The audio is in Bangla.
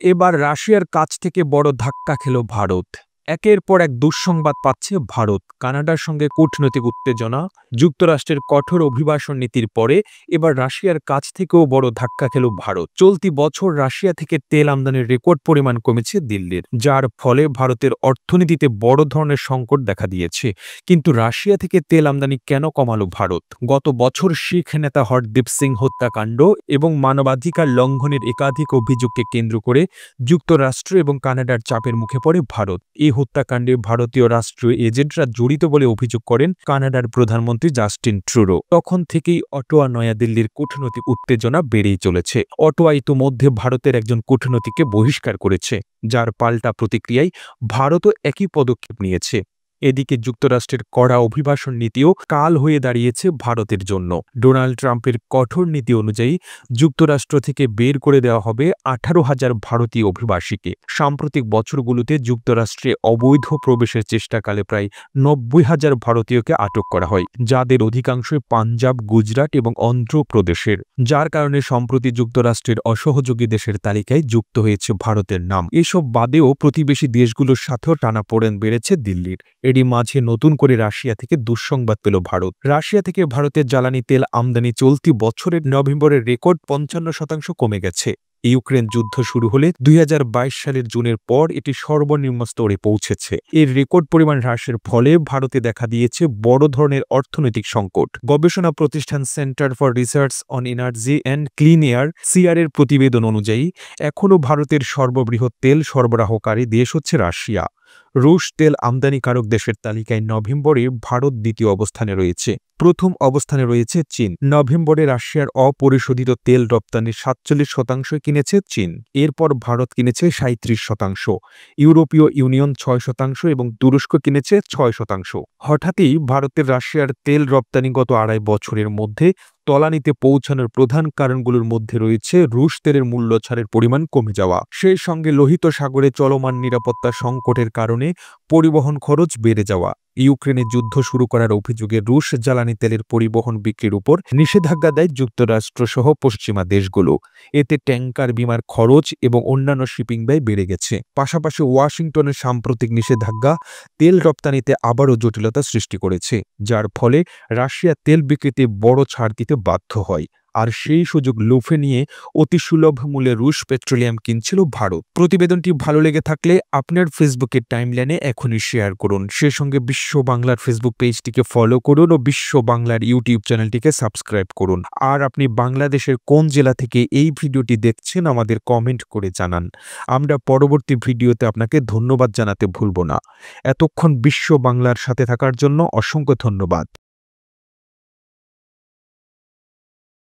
এবার রাশিয়ার কাছ থেকে বড় ধাক্কা খেল ভারত। একের পর এক দুঃসংবাদ পাচ্ছে ভারত। কানাডার সঙ্গে কূটনৈতিক উত্তেজনা, যুক্তরাষ্ট্রের কঠোর অভিবাসন নীতির পরে এবার রাশিয়ার কাছ থেকেও বড় ধাক্কা খেল ভারত। চলতি বছর রাশিয়া থেকে তেল আমদানির রেকর্ড পরিমাণ কমেছে দিল্লির, যার ফলে ভারতের অর্থনীতিতে বড় ধরনের সংকট দেখা দিয়েছে। কিন্তু রাশিয়া থেকে তেল আমদানি কেন কমালো ভারত? গত বছর শিখ নেতা হরদীপ সিং হত্যাকাণ্ড এবং মানবাধিকার লঙ্ঘনের একাধিক অভিযোগকে কেন্দ্র করে যুক্তরাষ্ট্র এবং কানাডার চাপের মুখে পড়ে ভারত। এই হত্যাকাণ্ডে ভারতীয় রাষ্ট্রীয় এজেন্টরা জড়িত বলে অভিযোগ করেন কানাডার প্রধানমন্ত্রী জাস্টিন ট্রুডো। তখন থেকেই অটোয়া নয়াদিল্লির কূটনৈতিক উত্তেজনা বেড়েই চলেছে। অটোয়া ইতোমধ্যে ভারতের একজন কূটনীতিককে বহিষ্কার করেছে, যার পাল্টা প্রতিক্রিয়ায় ভারতও একই পদক্ষেপ নিয়েছে। এদিকে যুক্তরাষ্ট্রের কড়া অভিবাসন নীতিও কাল হয়ে দাঁড়িয়েছে ভারতের জন্য। ডোনাল্ড ট্রাম্পের কঠোর নীতি অনুযায়ী যুক্তরাষ্ট্র থেকে বের করে দেওয়া হবে 18,000 ভারতীয় অভিবাসীকে। সাম্প্রতিক বছরগুলোতে যুক্তরাষ্ট্রে অবৈধ প্রবেশের চেষ্টাকালে প্রায় 90,000 ভারতীয়কে আটক করা হয়, যাদের অধিকাংশই পাঞ্জাব, গুজরাট এবং অন্ধ্রপ্রদেশের, যার কারণে সম্প্রতি যুক্তরাষ্ট্রের অসহযোগী দেশের তালিকায় যুক্ত হয়েছে ভারতের নাম। এসব বাদেও প্রতিবেশী দেশগুলোর সাথেও টানাপোড়েন বেড়েছে দিল্লির। এরই মাঝে নতুন করে রাশিয়া থেকে দুঃসংবাদ পেল ভারত। রাশিয়া থেকে ভারতের জ্বালানি তেল আমদানি চলতি বছরের নভেম্বরের রেকর্ড 55% কমে গেছে। ইউক্রেন যুদ্ধ শুরু হলে 2022 সালের জুনের পর এটি সর্বনিম্ন স্তরে পৌঁছেছে। এর রেকর্ড পরিমাণ হ্রাসের ফলে ভারতে দেখা দিয়েছে বড় ধরনের অর্থনৈতিক সংকট। গবেষণা প্রতিষ্ঠান centre for research on energy and clean air (CEAR) এর প্রতিবেদন অনুযায়ী এখনও ভারতের সর্ববৃহৎ তেল সরবরাহকারী দেশ হচ্ছে রাশিয়া। রুশ তেল আমদানিকারক দেশের তালিকায় নভেম্বরে ভারত দ্বিতীয় অবস্থানে রয়েছে। প্রথম অবস্থানে রয়েছে চীন। নভেম্বরে রাশিয়ার অপরিশোধিত তেল রপ্তানির 47% কিনেছে চীন। এরপর ভারত কিনেছে 37%, ইউরোপীয় ইউনিয়ন 6% এবং তুরস্ক কিনেছে 6%। হঠাৎই ভারতের রাশিয়ার তেল রপ্তানি গত আড়াই বছরের মধ্যে তলানিতে পৌঁছানোর প্রধান কারণগুলোর মধ্যে রয়েছে রুশ তেলের মূল্য ছাড়ের পরিমাণ কমে যাওয়া, সেই সঙ্গে লোহিত সাগরে চলমান নিরাপত্তা সংকটের কারণে পরিবহন খরচ বেড়ে যাওয়া, ইউক্রেনে যুদ্ধ শুরু করার অভিযোগে রুশ জ্বালানি তেলের পরিবহন বিক্রির উপর নিষেধাজ্ঞা দেয় যুক্তরাষ্ট্রসহ পশ্চিমা দেশগুলো। এতে ট্যাঙ্কার বিমার খরচ এবং অন্যান্য শিপিং ব্যয় বেড়ে গেছে। পাশাপাশি ওয়াশিংটনের সাম্প্রতিক নিষেধাজ্ঞা তেল রপ্তানিতে আবারও জটিলতা সৃষ্টি করেছে, যার ফলে রাশিয়া তেল বিক্রিতে বড় ছাড় দিতে বাধ্য হয়। আর সেই সুযোগ লুফে নিয়ে অতি সুলভ মূল্যে রুশ পেট্রোলিয়াম কিনছিল ভারত। প্রতিবেদনটি ভালো লেগে থাকলে আপনার ফেসবুকের টাইমলাইনে এখনই শেয়ার করুন। সে সঙ্গে বিশ্ব বাংলার ফেসবুক পেজটিকে ফলো করুন ও বিশ্ব বাংলার ইউটিউব চ্যানেলটিকে সাবস্ক্রাইব করুন। আর আপনি বাংলাদেশের কোন জেলা থেকে এই ভিডিওটি দেখছেন আমাদের কমেন্ট করে জানান। আমরা পরবর্তী ভিডিওতে আপনাকে ধন্যবাদ জানাতে ভুলব না। এতক্ষণ বিশ্ব বাংলার সাথে থাকার জন্য অসংখ্য ধন্যবাদ।